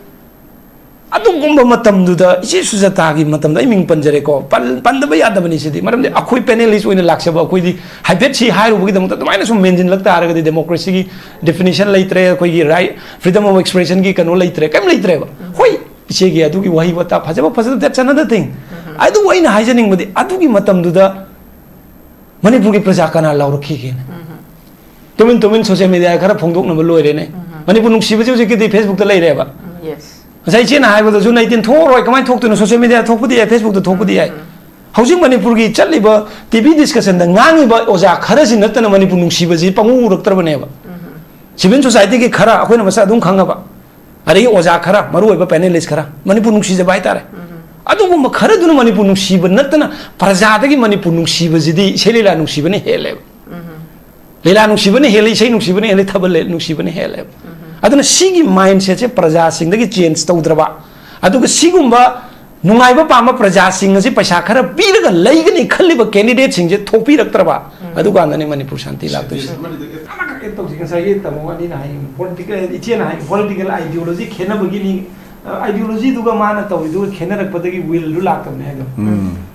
adu gumba matam du da ise sujata gi matam da ming panjare ko panda ba yada bani sidi maram de akhoi panelist oina laksaba akhoi di habit si hairu gi dam ta maina sum menjin lakta ara gi democracy gi definition leitre akhoi gi right freedom of expression gi kanu leitre kam leitre ba hoi ise gi adu gi wahi wata phajaba that's another thing adu waina hygienic madi adu gi matam du da manipur ki praja kana laurki gi tumin social media khara phongdok na loire ne manipur nungsiba je ki facebook ta leire ba yes sai chena hai ba ju 19 thoroi kamai thok tu social media thok pudi facebook ta thok pudi ai housing manipur gi chatliba tv discussion da ngangi ba oja khara sin natana manipur nungsiba ji pangu uraktar bane ba civil society ki khara akoina masa dum khanga ba ari oja khara maru oi ba panelist khara manipur nungsi je bai tare adu gum khara dun manipur nungsiba natana praja da gi manipur nungsiba ji di selila nungsiba ne hele lela nungsiba ne hele sei nungsiba ne hele thabal nungsiba ne hele aduna sigi mindset se praja sing da gi change tawdraba aduga sigumba nungaiba pama praja sing asi paisa khara piraga leigani khalliba candidate sing je thopi raktraba aduga andane manipur shanti laktu political ideology khena bagini ideology duga mana tawi duga khena rakpadagi will du laktamne ha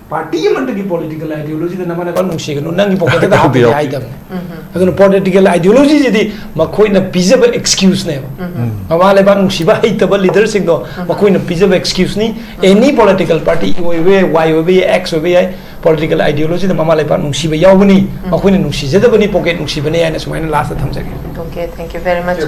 party amantagi political ideology da namana ban nungsiganu nangi pocket da hapi haidam aduna political ideology jedi makoina pizaba excuse ne amale ban nungsiba haitaba leader sing do makoina pizaba excuse ni any political party way y x political ideology da mamale ban nungsiba yawni makoina nungsijada bani pocket nungsibane yana sumaina last thamjage
okay thank you very much